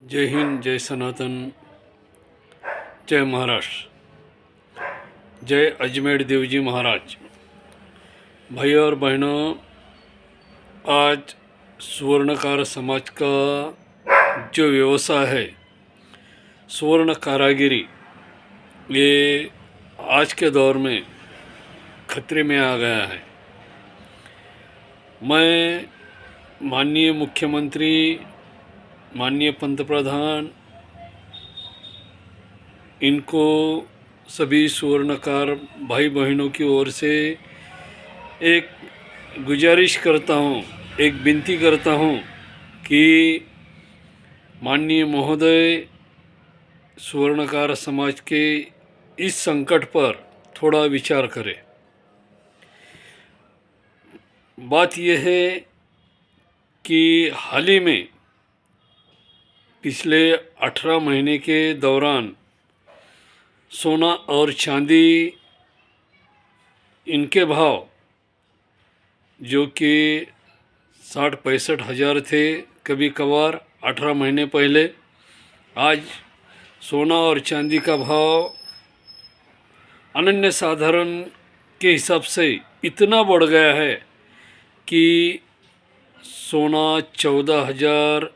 जय हिंद, जय सनातन, जय महाराष्ट्र, जय अजमेर देवजी महाराज। भाई और बहनों, आज स्वर्णकार समाज का जो व्यवसाय है स्वर्ण कारागिरी, ये आज के दौर में खतरे में आ गया है। मैं माननीय मुख्यमंत्री, माननीय पंतप्रधान, इनको सभी स्वर्णकार भाई बहनों की ओर से एक गुजारिश करता हूँ, एक विनती करता हूँ कि माननीय महोदय स्वर्णकार समाज के इस संकट पर थोड़ा विचार करें। बात यह है कि हाल ही में पिछले 18 महीने के दौरान सोना और चांदी, इनके भाव जो कि 60-65 हज़ार थे कभी कभार 18 महीने पहले, आज सोना और चांदी का भाव अनन्य साधारण के हिसाब से इतना बढ़ गया है कि सोना 14,000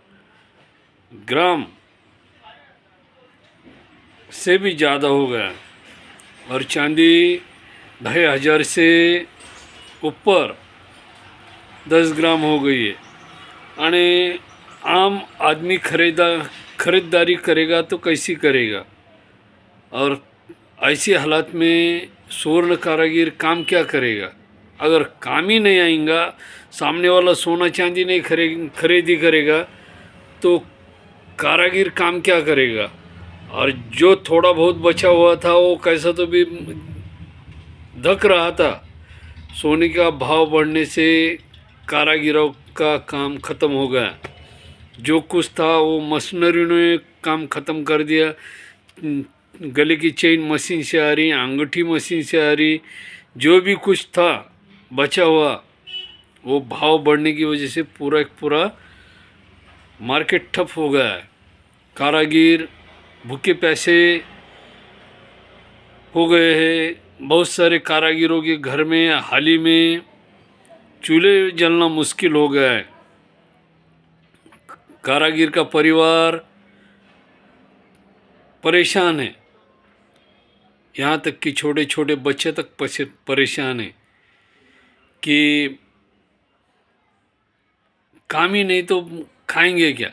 ग्राम से भी ज़्यादा हो गया और चांदी 2,500 से ऊपर 10 ग्राम हो गई है। और आम आदमी खरीदारी करेगा तो कैसी करेगा, और ऐसी हालत में स्वर्ण कारागिर काम क्या करेगा? अगर काम ही नहीं आएगा, सामने वाला सोना चांदी नहीं खरीदी करेगा तो कारागिर काम क्या करेगा? और जो थोड़ा बहुत बचा हुआ था वो कैसा तो भी धक रहा था। सोने का भाव बढ़ने से कारागिरों का काम ख़त्म हो गया। जो कुछ था वो मशीनरी ने काम ख़त्म कर दिया। गले की चेन मशीन से आ रही, अंगूठी मशीन से आ रही, जो भी कुछ था बचा हुआ वो भाव बढ़ने की वजह से पूरा मार्केट ठप हो गया है। कारागिर भूखे पैसे हो गए हैं। बहुत सारे कारागिरों के घर में हाल ही में चूल्हे जलना मुश्किल हो गया है। कारागिर का परिवार परेशान है, यहाँ तक कि छोटे छोटे बच्चे तक परेशान है कि काम ही नहीं तो खाएंगे क्या।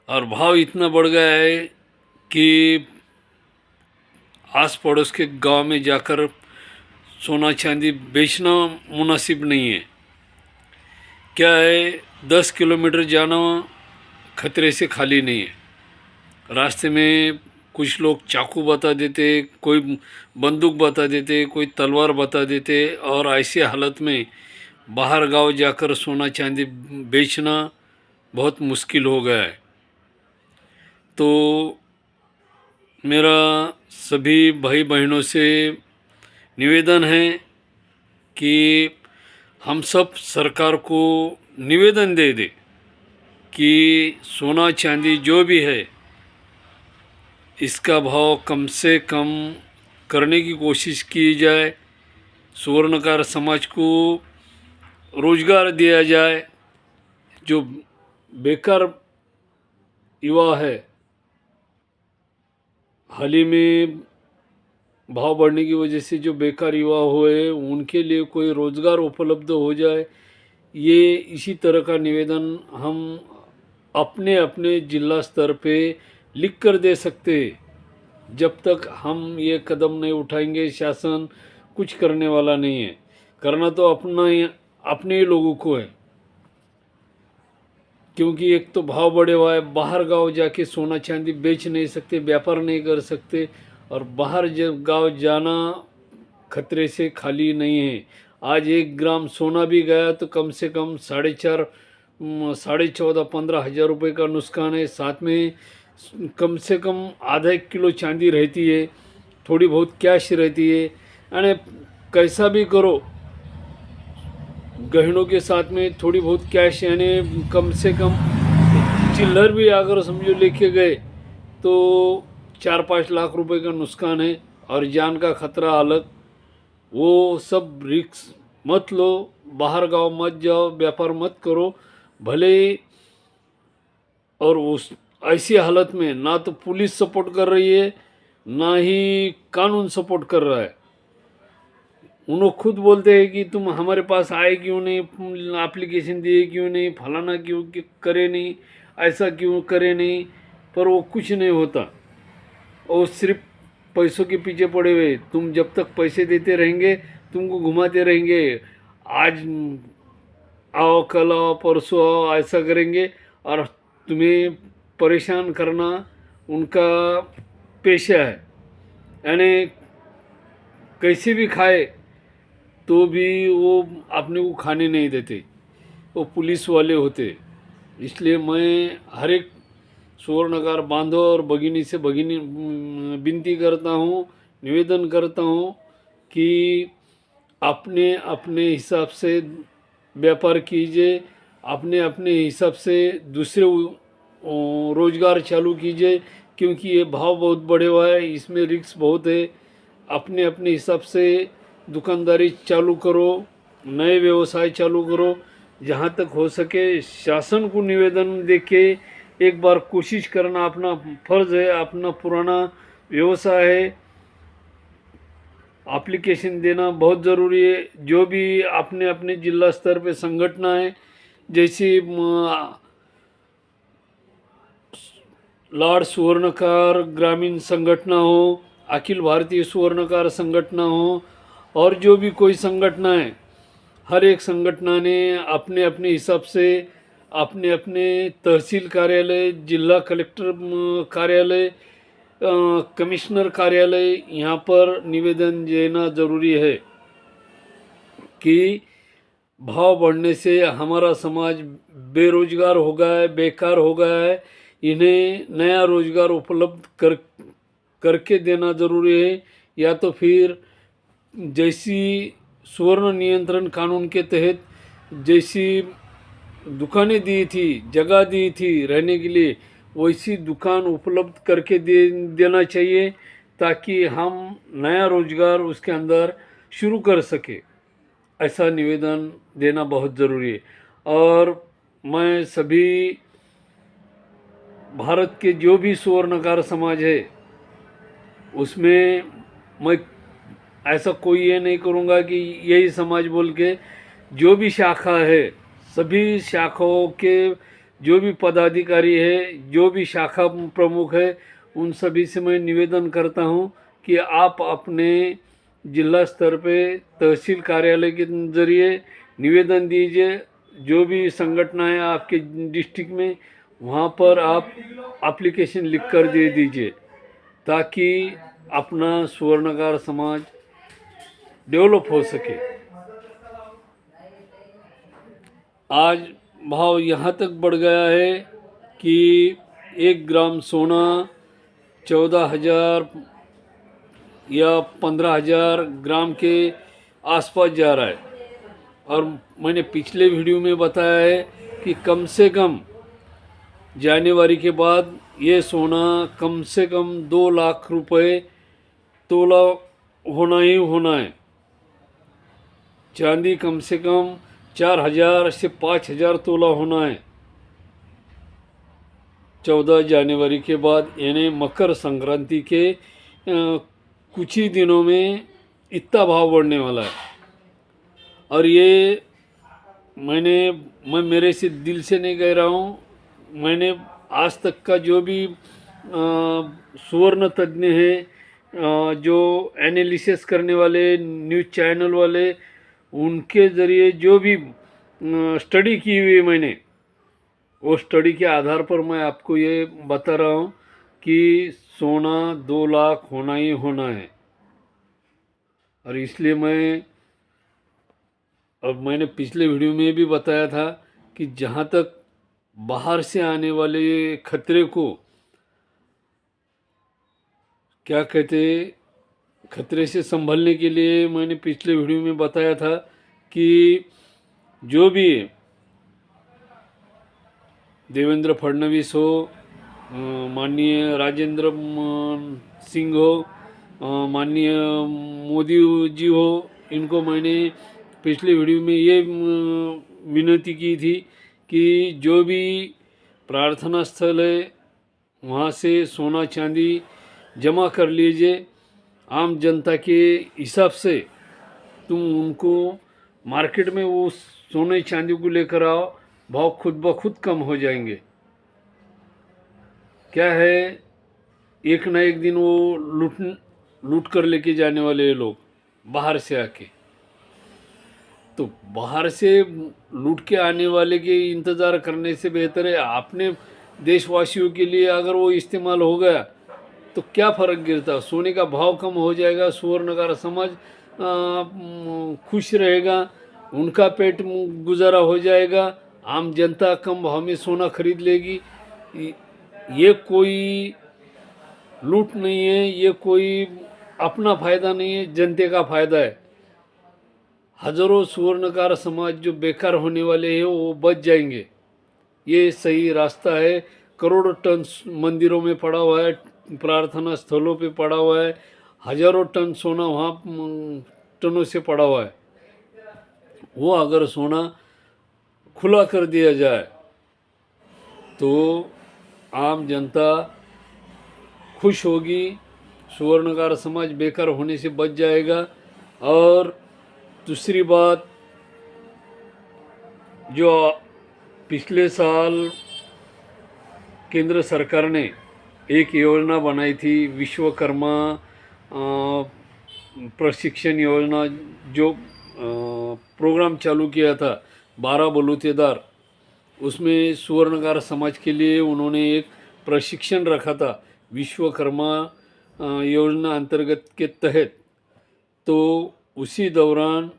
और भाव इतना बढ़ गया है कि आस पड़ोस के गांव में जाकर सोना चांदी बेचना मुनासिब नहीं है। क्या है, 10 किलोमीटर जाना खतरे से खाली नहीं है। रास्ते में कुछ लोग चाकू बता देते, कोई बंदूक बता देते, कोई तलवार बता देते, और ऐसी हालत में बाहर गांव जाकर सोना चांदी बेचना बहुत मुश्किल हो गया है। तो मेरा सभी भाई बहनों से निवेदन है कि हम सब सरकार को निवेदन दे दे कि सोना चांदी जो भी है इसका भाव कम से कम करने की कोशिश की जाए। स्वर्णकार समाज को रोजगार दिया जाए। जो बेकार युवा है, हाल ही में भाव बढ़ने की वजह से जो बेकार युवा हुए उनके लिए कोई रोज़गार उपलब्ध हो जाए, ये इसी तरह का निवेदन हम अपने अपने जिला स्तर पे लिख कर दे सकते हैं। जब तक हम ये कदम नहीं उठाएंगे शासन कुछ करने वाला नहीं है। करना तो अपने ही लोगों को है, क्योंकि एक तो भाव बढ़े हुआ है। बाहर गांव जाके सोना चांदी बेच नहीं सकते, व्यापार नहीं कर सकते, और बाहर गांव जाना खतरे से खाली नहीं है। आज 1 ग्राम सोना भी गया तो कम से कम 14,500 15 हज़ार रुपये का नुकसान है। साथ में कम से कम आधा 1 किलो चांदी रहती है, थोड़ी बहुत कैश रहती है। यानी कैसा भी करो, गहनों के साथ में थोड़ी बहुत कैश, यानी कम से कम चिल्लर भी अगर समझो लेके गए तो 4-5 लाख रुपए का नुकसान है और जान का खतरा अलग। वो सब रिक्स मत लो, बाहर गांव मत जाओ, व्यापार मत करो भले। और उस ऐसी हालत में ना तो पुलिस सपोर्ट कर रही है, ना ही कानून सपोर्ट कर रहा है। उन्होंने खुद बोलते हैं कि तुम हमारे पास आए क्यों नहीं, एप्लीकेशन दिए क्यों नहीं, फलाना क्यों करे नहीं, ऐसा क्यों करे नहीं, पर वो कुछ नहीं होता। और सिर्फ पैसों के पीछे पड़े हुए। तुम जब तक पैसे देते रहेंगे तुमको घुमाते रहेंगे। आज आओ, कल आओ, परसों आओ, ऐसा करेंगे और तुम्हें परेशान करना उनका पेशा है। यानी कैसे भी खाए तो भी वो अपने को खाने नहीं देते, वो पुलिस वाले होते। इसलिए मैं हर एक सुवर्णकार बांधव और भगिनी से विनती करता हूँ, निवेदन करता हूँ कि अपने अपने हिसाब से व्यापार कीजिए, अपने अपने हिसाब से दूसरे रोजगार चालू कीजिए, क्योंकि ये भाव बहुत बढ़े हुआ है, इसमें रिस्क बहुत है। अपने अपने हिसाब से दुकानदारी चालू करो, नए व्यवसाय चालू करो। जहाँ तक हो सके शासन को निवेदन देके एक बार कोशिश करना अपना फर्ज है, अपना पुराना व्यवसाय है। एप्लीकेशन देना बहुत ज़रूरी है। जो भी अपने अपने जिला स्तर पे संगठन है, जैसे लॉर्ड स्वर्णकार ग्रामीण संगठन हो, अखिल भारतीय स्वर्णकार संगठन हो, और जो भी कोई संगठन है, हर एक संगठन ने अपने अपने हिसाब से अपने अपने तहसील कार्यालय, जिला कलेक्टर कार्यालय, कमिश्नर कार्यालय, यहाँ पर निवेदन देना ज़रूरी है कि भाव बढ़ने से हमारा समाज बेरोजगार हो गया है, बेकार हो गया है। इन्हें नया रोजगार उपलब्ध करके देना ज़रूरी है, या तो फिर जैसी स्वर्ण नियंत्रण कानून के तहत जैसी दुकानें दी थी, जगह दी थी रहने के लिए, वैसी दुकान उपलब्ध करके देना चाहिए, ताकि हम नया रोजगार उसके अंदर शुरू कर सके। ऐसा निवेदन देना बहुत ज़रूरी है। और मैं सभी भारत के जो भी स्वर्णकार समाज है उसमें मैं ऐसा कोई ये नहीं करूँगा कि यही समाज बोल के, जो भी शाखा है सभी शाखाओं के जो भी पदाधिकारी है, जो भी शाखा प्रमुख है, उन सभी से मैं निवेदन करता हूँ कि आप अपने जिला स्तर पे तहसील कार्यालय के ज़रिए निवेदन दीजिए। जो भी संगठन है आपके डिस्ट्रिक्ट में, वहाँ पर आप एप्लीकेशन लिख कर दे दीजिए, ताकि अपना स्वर्णकार समाज डेवलप हो सके। आज भाव यहाँ तक बढ़ गया है कि 1 ग्राम सोना 14,000 या 15,000 ग्राम के आसपास जा रहा है। और मैंने पिछले वीडियो में बताया है कि कम से कम जनवरी के बाद ये सोना कम से कम 2 लाख रुपए तोला होना ही होना है। चांदी कम से कम 4,000 से 5,000 तोला होना है 14 जनवरी के बाद, यानी मकर संक्रांति के कुछ ही दिनों में इतना भाव बढ़ने वाला है। और ये मैं मेरे से दिल से नहीं कह रहा हूँ, मैंने आज तक का जो भी सुवर्ण तज्ञ हैं, जो एनालिसिस करने वाले न्यूज़ चैनल वाले, उनके ज़रिए जो भी स्टडी की हुई है मैंने, वो स्टडी के आधार पर मैं आपको ये बता रहा हूँ कि सोना 2 लाख होना ही होना है। और इसलिए मैंने पिछले वीडियो में भी बताया था कि जहाँ तक बाहर से आने वाले खतरे को क्या कहते, खतरे से संभलने के लिए मैंने पिछले वीडियो में बताया था कि जो भी देवेंद्र फडणवीस हो, माननीय राजेंद्र सिंह हो, माननीय मोदी जी हो, इनको मैंने पिछले वीडियो में ये विनती की थी कि जो भी प्रार्थना स्थल है वहाँ से सोना चांदी जमा कर लीजिए। आम जनता के हिसाब से तुम उनको मार्केट में वो सोने चांदी को लेकर आओ, भाव खुद ब खुद कम हो जाएंगे। क्या है, एक ना एक दिन वो लूट कर लेके जाने वाले लोग बाहर से आके। तो बाहर से लूट के आने वाले के इंतज़ार करने से बेहतर है अपने देशवासियों के लिए अगर वो इस्तेमाल हो गया तो क्या फ़र्क गिरता, सोने का भाव कम हो जाएगा, सुवर्णकार समाज खुश रहेगा, उनका पेट गुजारा हो जाएगा, आम जनता कम भाव में सोना खरीद लेगी। ये कोई लूट नहीं है, ये कोई अपना फ़ायदा नहीं है, जनते का फ़ायदा है। हजारों सुवर्णकार समाज जो बेकार होने वाले हैं वो बच जाएंगे। ये सही रास्ता है। करोड़ों टन मंदिरों में पड़ा हुआ है, प्रार्थना स्थलों पे पड़ा हुआ है, हजारों टन सोना वहाँ टनों से पड़ा हुआ है। वो अगर सोना खुला कर दिया जाए तो आम जनता खुश होगी, सुवर्णकार समाज बेकार होने से बच जाएगा। और दूसरी बात, जो पिछले साल केंद्र सरकार ने एक योजना बनाई थी, विश्वकर्मा प्रशिक्षण योजना, जो प्रोग्राम चालू किया था 12 बलूतेदार, उसमें सुवर्णकार समाज के लिए उन्होंने एक प्रशिक्षण रखा था विश्वकर्मा योजना अंतर्गत के तहत। तो उसी दौरान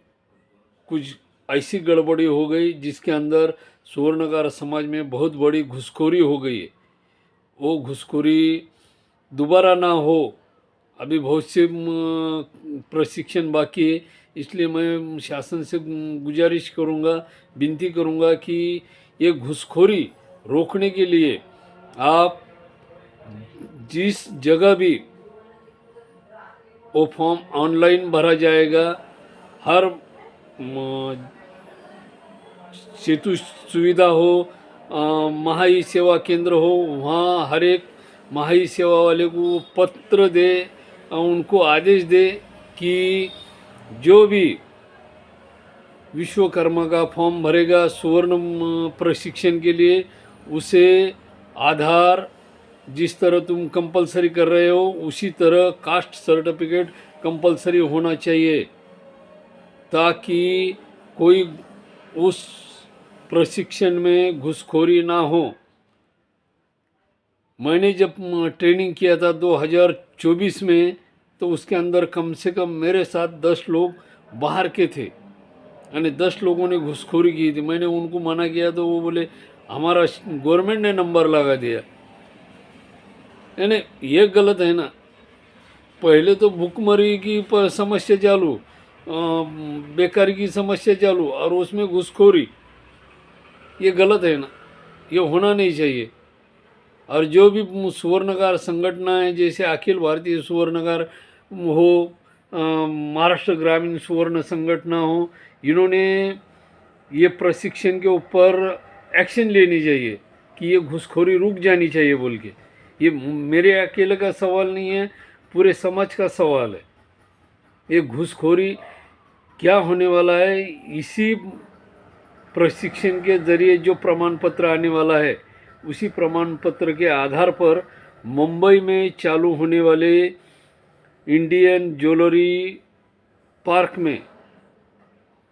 कुछ ऐसी गड़बड़ी हो गई जिसके अंदर सुवर्णकार समाज में बहुत बड़ी घुसखोरी हो गई है। वो घुसखोरी दोबारा ना हो, अभी बहुत से प्रशिक्षण बाकी है, इसलिए मैं शासन से गुजारिश करूँगा, विनती करूँगा कि ये घुसखोरी रोकने के लिए आप जिस जगह भी वो फॉर्म ऑनलाइन भरा जाएगा, हर सेतु सुविधा हो, महाई सेवा केंद्र हो, वहाँ हर एक महाई सेवा वाले को पत्र दे, उनको आदेश दे कि जो भी विश्वकर्मा का फॉर्म भरेगा सुवर्ण प्रशिक्षण के लिए, उसे आधार जिस तरह तुम कंपलसरी कर रहे हो उसी तरह कास्ट सर्टिफिकेट कंपलसरी होना चाहिए, ताकि कोई उस प्रशिक्षण में घुसखोरी ना हो। मैंने जब ट्रेनिंग किया था 2024 में, तो उसके अंदर कम से कम मेरे साथ 10 लोग बाहर के थे, यानी 10 लोगों ने घुसखोरी की थी। मैंने उनको मना किया तो वो बोले हमारा गवर्नमेंट ने नंबर लगा दिया। यानी ये गलत है ना। पहले तो भूखमरी की समस्या चालू, बेकारी की समस्या चालू, और उसमें घुसखोरी, ये गलत है ना, ये होना नहीं चाहिए। और जो भी सुवर्णकार संगठनाएं जैसे अखिल भारतीय सुवर्णकार हो, महाराष्ट्र ग्रामीण सुवर्ण संगठना हो, इन्होंने ये प्रशिक्षण के ऊपर एक्शन लेनी चाहिए कि ये घुसखोरी रुक जानी चाहिए बोल के। ये मेरे अकेले का सवाल नहीं है, पूरे समाज का सवाल है। ये घुसखोरी क्या होने वाला है, इसी प्रशिक्षण के ज़रिए जो प्रमाण पत्र आने वाला है, उसी प्रमाण पत्र के आधार पर मुंबई में चालू होने वाले इंडियन ज्वेलरी पार्क में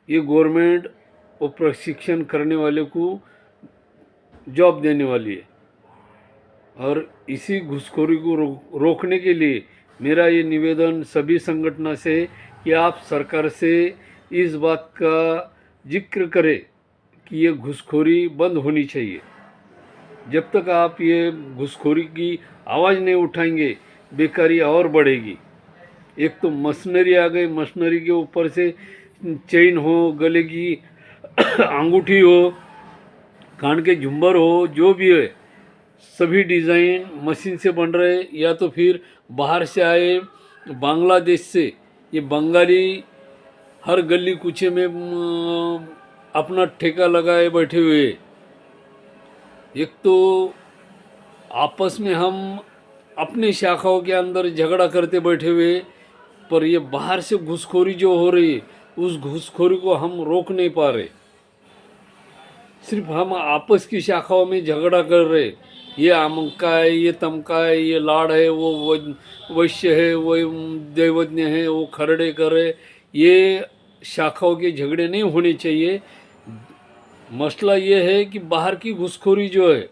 ये गवर्नमेंट वो प्रशिक्षण करने वाले को जॉब देने वाली है। और इसी घुसखोरी को रोकने के लिए मेरा ये निवेदन सभी संगठनों से कि आप सरकार से इस बात का जिक्र करें कि ये घुसखोरी बंद होनी चाहिए। जब तक आप ये घुसखोरी की आवाज़ नहीं उठाएंगे, बेकारी और बढ़ेगी। एक तो मशीनरी आ गई, मशीनरी के ऊपर से चेन हो, गले की अंगूठी हो, कान के झुंबर हो, जो भी है, सभी डिज़ाइन मशीन से बन रहे, या तो फिर बाहर से आए, बांग्लादेश से। ये बंगाली हर गली कूचे में अपना ठेका लगाए बैठे हुए। एक तो आपस में हम अपनी शाखाओं के अंदर झगड़ा करते बैठे हुए, पर ये बाहर से घुसखोरी जो हो रही है, उस घुसखोरी को हम रोक नहीं पा रहे। सिर्फ हम आपस की शाखाओं में झगड़ा कर रहे, ये अमका है, ये तमका है, ये लाड़ है, वो वैश्य है, वो दैवज्ञ है, वो खरड़े कर रहे। ये शाखाओं के झगड़े नहीं होने चाहिए। मसला ये है कि बाहर की घुसखोरी जो है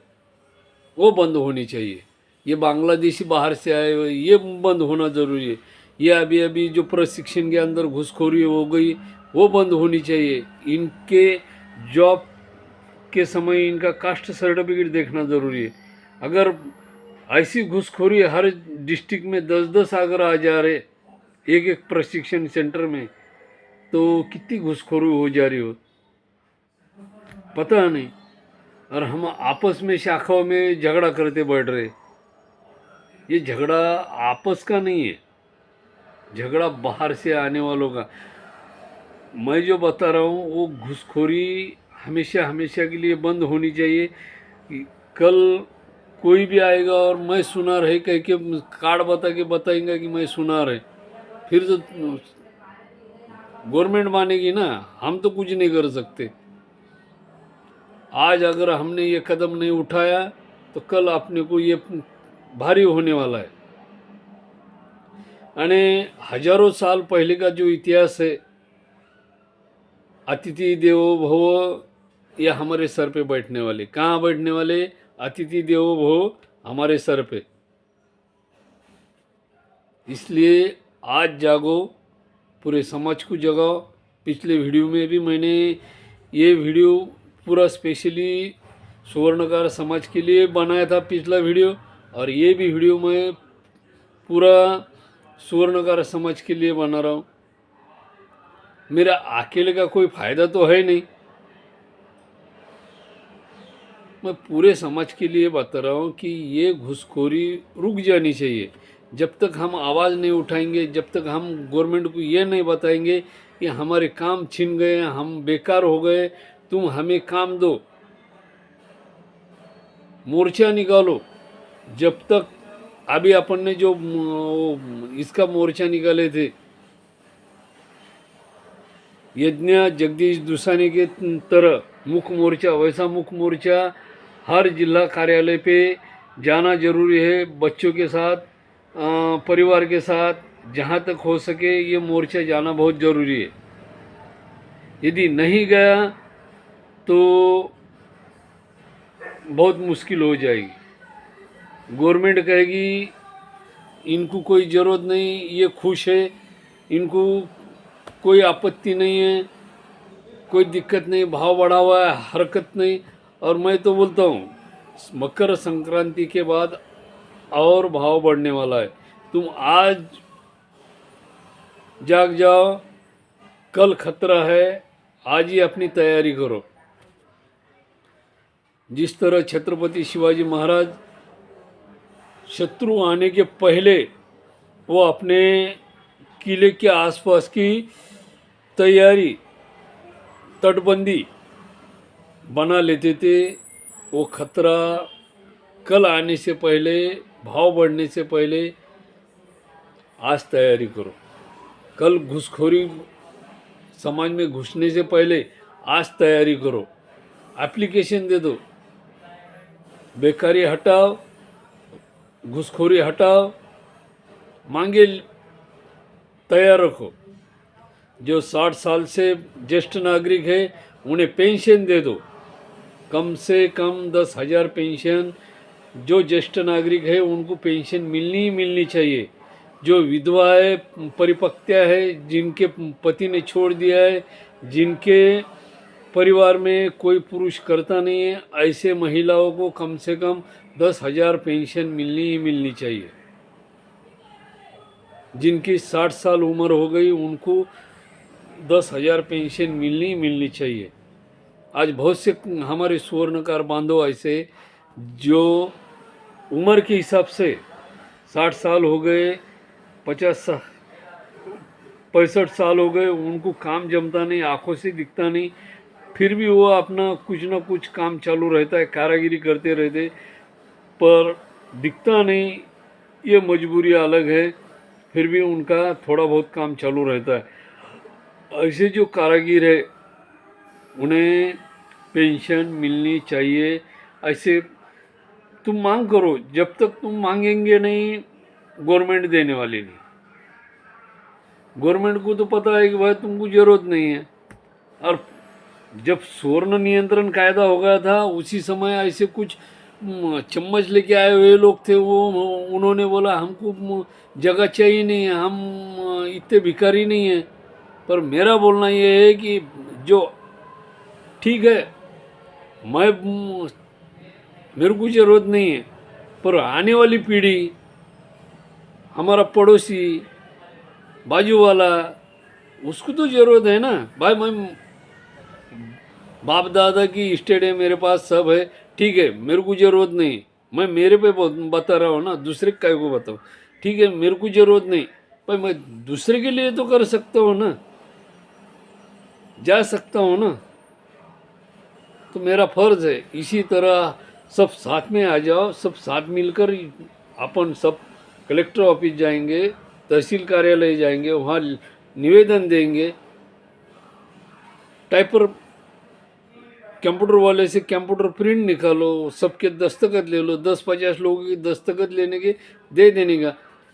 वो बंद होनी चाहिए। ये बांग्लादेशी बाहर से आए हुए, ये बंद होना ज़रूरी है। ये अभी अभी जो प्रशिक्षण के अंदर घुसखोरी हो गई, वो बंद होनी चाहिए। इनके जॉब के समय इनका कास्ट सर्टिफिकेट देखना ज़रूरी है। अगर ऐसी घुसखोरी हर डिस्ट्रिक्ट में 10-10 अगर आ जा रहे एक एक प्रशिक्षण सेंटर में, तो कितनी घुसखोरी हो जा रही हो पता नहीं। और हम आपस में शाखाओं में झगड़ा करते बैठ रहे। ये झगड़ा आपस का नहीं है, झगड़ा बाहर से आने वालों का। मैं जो बता रहा हूँ वो घुसखोरी हमेशा हमेशा के लिए बंद होनी चाहिए। कल कोई भी आएगा और मैं सुनार है कह के कार्ड बता के बताएंगा कि मैं सुनार है, फिर तो गवर्नमेंट मानेगी ना, हम तो कुछ नहीं कर सकते। आज अगर हमने ये कदम नहीं उठाया तो कल अपने को ये भारी होने वाला है। आणि हजारों साल पहले का जो इतिहास है, अतिथि देवो भव, ये हमारे सर पे बैठने वाले। कहाँ बैठने वाले? अतिथि देवो भव हमारे सर पे। इसलिए आज जागो, पूरे समाज को जगाओ। पिछले वीडियो में भी मैंने ये वीडियो पूरा स्पेशली सुवर्णकार समाज के लिए बनाया था पिछला वीडियो, और ये भी वीडियो मैं पूरा सुवर्णकार समाज के लिए बना रहा हूँ। मेरा अकेले का कोई फायदा तो है नहीं, मैं पूरे समाज के लिए बता रहा हूँ कि ये घुसखोरी रुक जानी चाहिए। जब तक हम आवाज़ नहीं उठाएंगे, जब तक हम गवर्नमेंट को ये नहीं बताएंगे कि हमारे काम छिन गए, हम बेकार हो गए, तुम हमें काम दो, मोर्चा निकालो। जब तक अभी अपन ने जो इसका मोर्चा निकाले थे, यज्ञ जगदीश दुसाने के तरह मुख मोर्चा, वैसा मुख मोर्चा हर जिला कार्यालय पे जाना जरूरी है। बच्चों के साथ, परिवार के साथ, जहाँ तक हो सके ये मोर्चा जाना बहुत ज़रूरी है। यदि नहीं गया तो बहुत मुश्किल हो जाएगी। गवर्नमेंट कहेगी इनको कोई ज़रूरत नहीं, ये खुश है, इनको कोई आपत्ति नहीं है, कोई दिक्कत नहीं, भाव बढ़ा हुआ है, हरकत नहीं। और मैं तो बोलता हूँ मकर संक्रांति के बाद और भाव बढ़ने वाला है। तुम आज जाग जाओ, कल खतरा है, आज ही अपनी तैयारी करो। जिस तरह छत्रपति शिवाजी महाराज शत्रु आने के पहले वो अपने किले के आसपास की तैयारी, तटबंदी बना लेते थे। वो खतरा कल आने से पहले, भाव बढ़ने से पहले आज तैयारी करो। कल घुसखोरी समाज में घुसने से पहले आज तैयारी करो। एप्लीकेशन दे दो, बेकारी हटाओ, घुसखोरी हटाओ, मांगे तैयार रखो। जो 60 साल से ज्येष्ठ नागरिक है उन्हें पेंशन दे दो, कम से कम 10,000 पेंशन। जो ज्येष्ठ नागरिक है उनको पेंशन मिलनी ही मिलनी चाहिए। जो विधवा है, परिपक्वता है, जिनके पति ने छोड़ दिया है, जिनके परिवार में कोई पुरुष करता नहीं है, ऐसे महिलाओं को कम से कम 10,000 पेंशन मिलनी ही मिलनी चाहिए। जिनकी 60 साल उम्र हो गई उनको 10,000 पेंशन मिलनी ही मिलनी चाहिए। आज बहुत से हमारे स्वर्णकार बांधव ऐसे जो उम्र के हिसाब से 60 साल हो गए, 65 साल हो गए, उनको काम जमता नहीं, आंखों से दिखता नहीं, फिर भी वो अपना कुछ ना कुछ काम चालू रहता है, कारागिरी करते रहते, पर दिखता नहीं। ये मजबूरी अलग है, फिर भी उनका थोड़ा बहुत काम चालू रहता है। ऐसे जो कारागिर है उन्हें पेंशन मिलनी चाहिए। ऐसे तुम मांग करो, जब तक तुम मांगेंगे नहीं गवर्नमेंट देने वाली नहीं। गवर्नमेंट को तो पता है कि भाई तुमको जरूरत नहीं है। और जब स्वर्ण नियंत्रण कायदा हो गया था उसी समय ऐसे कुछ चम्मच लेके आए हुए लोग थे, वो उन्होंने बोला हमको जगह चाहिए नहीं है, हम इतने भिखारी नहीं हैं। पर मेरा बोलना ये है कि जो ठीक है, मैं मेरे को जरूरत नहीं है, पर आने वाली पीढ़ी, हमारा पड़ोसी, बाजू वाला, उसको तो जरूरत है ना। भाई मैं बाप दादा की स्टेट है, मेरे पास सब है, ठीक है, मेरे को जरूरत नहीं। मैं मेरे पे बता रहा हूँ ना, दूसरे काय को बताऊँ? ठीक है, मेरे को जरूरत नहीं, पर मैं दूसरे के लिए तो कर सकता हूँ ना, जा सकता हूँ ना, तो मेरा फर्ज है। इसी तरह सब साथ में आ जाओ, सब साथ मिलकर अपन सब कलेक्टर ऑफिस जाएंगे, तहसील कार्यालय जाएंगे, वहाँ निवेदन देंगे, टाइपर कंप्यूटर वाले से कंप्यूटर प्रिंट निकालो, सबके दस्तखत ले लो, 10-50 लोगों की दस्तखत लेने के, दे देने का।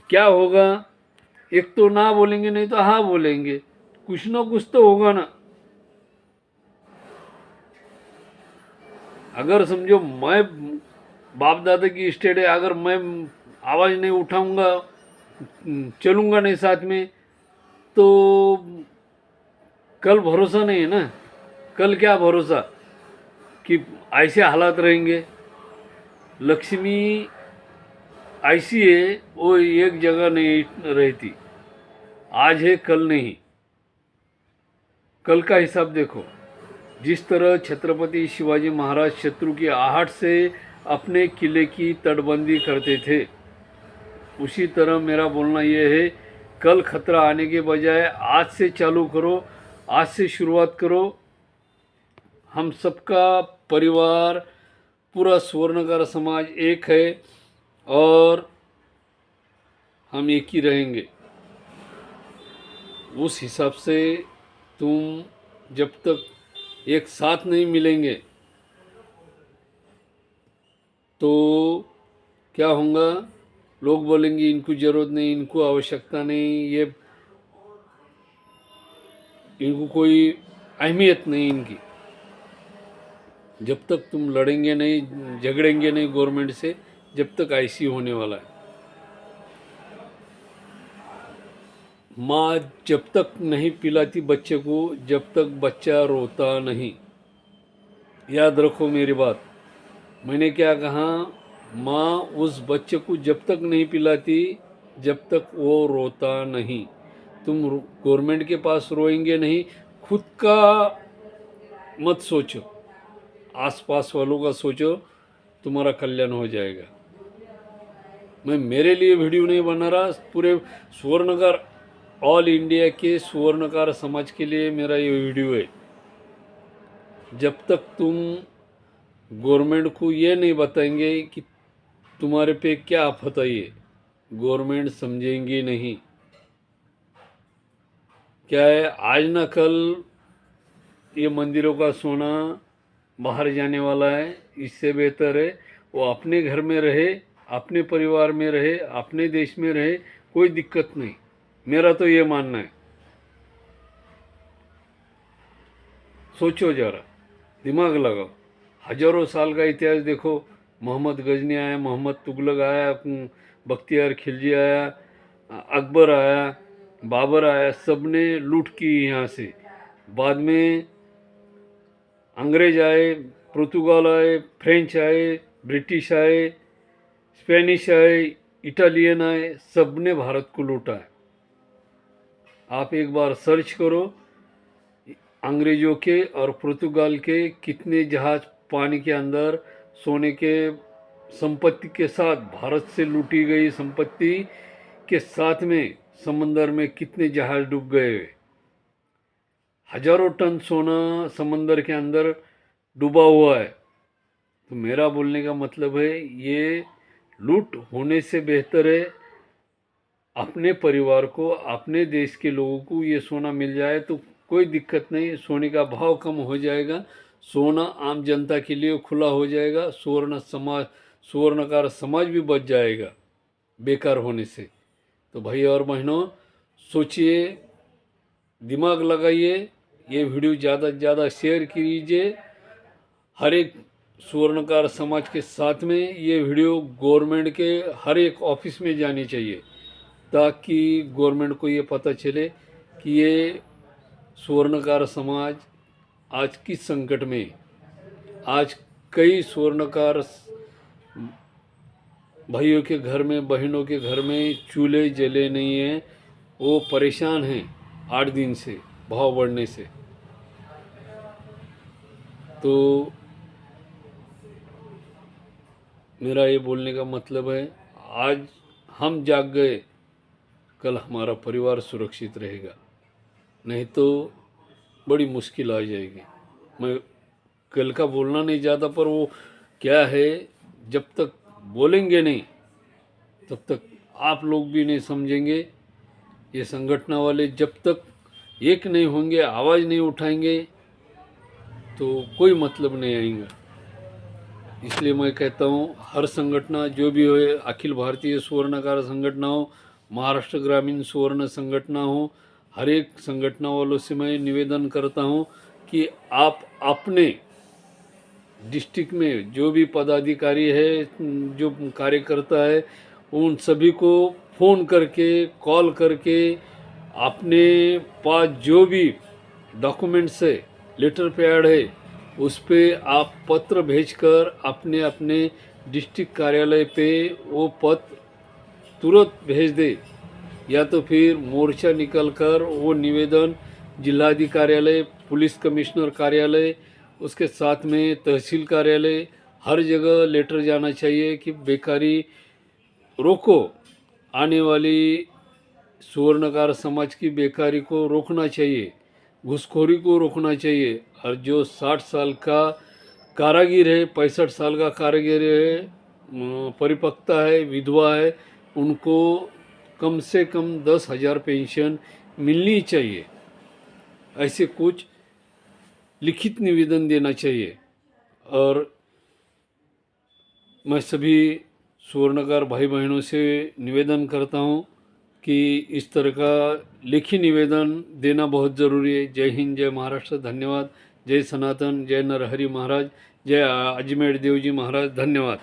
क्या होगा? एक तो ना बोलेंगे, नहीं तो हाँ बोलेंगे, कुछ ना कुछ तो होगा ना। अगर समझो मैं बाप दादा की स्टेट है, अगर मैं आवाज़ नहीं उठाऊंगा, चलूंगा नहीं साथ में, तो कल भरोसा नहीं है ना। कल क्या भरोसा कि ऐसे हालात रहेंगे। लक्ष्मी ऐसी है, वो एक जगह नहीं रहती, आज है कल नहीं। कल का हिसाब देखो। जिस तरह छत्रपति शिवाजी महाराज शत्रु की आहट से अपने किले की तटबंदी करते थे, उसी तरह मेरा बोलना यह है, कल खतरा आने के बजाय आज से चालू करो, आज से शुरुआत करो। हम सबका परिवार, पूरा स्वर्णकार समाज एक है और हम एक ही रहेंगे। उस हिसाब से तुम जब तक एक साथ नहीं मिलेंगे तो क्या होगा? लोग बोलेंगे इनको ज़रूरत नहीं, इनको आवश्यकता नहीं, ये इनको कोई अहमियत नहीं इनकी। जब तक तुम लड़ेंगे नहीं, झगड़ेंगे नहीं गवर्नमेंट से, जब तक ऐसी होने वाला है। माँ जब तक नहीं पिलाती बच्चे को, जब तक बच्चा रोता नहीं। याद रखो मेरी बात। मैंने क्या कहा? माँ उस बच्चे को जब तक नहीं पिलाती, जब तक वो रोता नहीं। तुम गवर्नमेंट के पास रोएंगे नहीं, खुद का मत सोचो, आसपास वालों का सोचो, तुम्हारा कल्याण हो जाएगा। मैं मेरे लिए वीडियो नहीं बना रहा, पूरे स्वर्णकार, ऑल इंडिया के स्वर्णकार समाज के लिए मेरा ये वीडियो है। जब तक तुम गवर्नमेंट को ये नहीं बताएंगे कि तुम्हारे पे क्या आफत आई है, गवर्नमेंट समझेंगी नहीं। क्या है, आज ना कल ये मंदिरों का सोना बाहर जाने वाला है। इससे बेहतर है वो अपने घर में रहे, अपने परिवार में रहे, अपने देश में रहे, कोई दिक्कत नहीं। मेरा तो ये मानना है। सोचो जरा, दिमाग लगाओ। हजारों साल का इतिहास देखो। मोहम्मद गजनी आया, मोहम्मद तुगलक आया, बख्तियार खिलजी आया, अकबर आया, बाबर आया, सब ने लूट की यहाँ से। बाद में अंग्रेज आए, पुर्तगाल आए, फ्रेंच आए, ब्रिटिश आए, स्पेनिश आए, इटालियन आए, सब ने भारत को लूटा है। आप एक बार सर्च करो, अंग्रेज़ों के और पुर्तगाल के कितने जहाज़ पानी के अंदर सोने के संपत्ति के साथ, भारत से लूटी गई संपत्ति के साथ में समंदर में कितने जहाज़ डूब गए। हजारों टन सोना समंदर के अंदर डूबा हुआ है। तो मेरा बोलने का मतलब है, ये लूट होने से बेहतर है अपने परिवार को, अपने देश के लोगों को ये सोना मिल जाए तो कोई दिक्कत नहीं, सोने का भाव कम हो जाएगा, सोना आम जनता के लिए खुला हो जाएगा, सुवर्णकार समाज भी बच जाएगा बेकार होने से। तो भाई और बहनों, सोचिए, दिमाग लगाइए, ये वीडियो ज़्यादा से ज़्यादा शेयर कीजिए। हर एक सुवर्णकार समाज के साथ में ये वीडियो गवर्नमेंट के हर एक ऑफिस में जानी चाहिए, ताकि गवर्नमेंट को ये पता चले कि ये सुवर्णकार समाज आज किस संकट में। आज कई स्वर्णकार भाइयों के घर में, बहनों के घर में चूल्हे जले नहीं हैं, वो परेशान हैं 8 दिन से भाव बढ़ने से। तो मेरा ये बोलने का मतलब है, आज हम जाग गए, कल हमारा परिवार सुरक्षित रहेगा, नहीं तो बड़ी मुश्किल आ जाएगी। मैं कल का बोलना नहीं चाहता, पर वो क्या है, जब तक बोलेंगे नहीं तब तक आप लोग भी नहीं समझेंगे। ये संगठन वाले जब तक एक नहीं होंगे, आवाज़ नहीं उठाएंगे, तो कोई मतलब नहीं आएगा। इसलिए मैं कहता हूँ, हर संगठन जो भी हो, अखिल भारतीय सुवर्णकार संगठन हो, महाराष्ट्र ग्रामीण सुवर्ण संगठन हो, हर एक संगठन वालों से मैं निवेदन करता हूँ कि आप अपने डिस्ट्रिक्ट में जो भी पदाधिकारी है, जो कार्यकर्ता है, उन सभी को फ़ोन करके, कॉल करके, अपने पास जो भी डॉक्यूमेंट्स है, लेटर पैड है, उस पे आप पत्र भेजकर अपने अपने डिस्ट्रिक्ट कार्यालय पे वो पत्र तुरंत भेज दे, या तो फिर मोर्चा निकलकर वो निवेदन जिलाधिकारी कार्यालय, पुलिस कमिश्नर कार्यालय, उसके साथ में तहसील कार्यालय, हर जगह लेटर जाना चाहिए कि बेकारी रोको, आने वाली सुवर्णकार समाज की बेकारी को रोकना चाहिए, घूसखोरी को रोकना चाहिए। और जो 60 साल का कारागिर है, 65 साल का कारागिर है, परिपक्वता है, विधवा है, उनको कम से कम 10,000 पेंशन मिलनी चाहिए। ऐसे कुछ लिखित निवेदन देना चाहिए। और मैं सभी सुवर्णकार भाई बहनों से निवेदन करता हूँ कि इस तरह का लिखित निवेदन देना बहुत ज़रूरी है। जय हिंद, जय महाराष्ट्र, धन्यवाद। जय सनातन, जय नरहरि महाराज, जय अजमेर देव जी महाराज, धन्यवाद।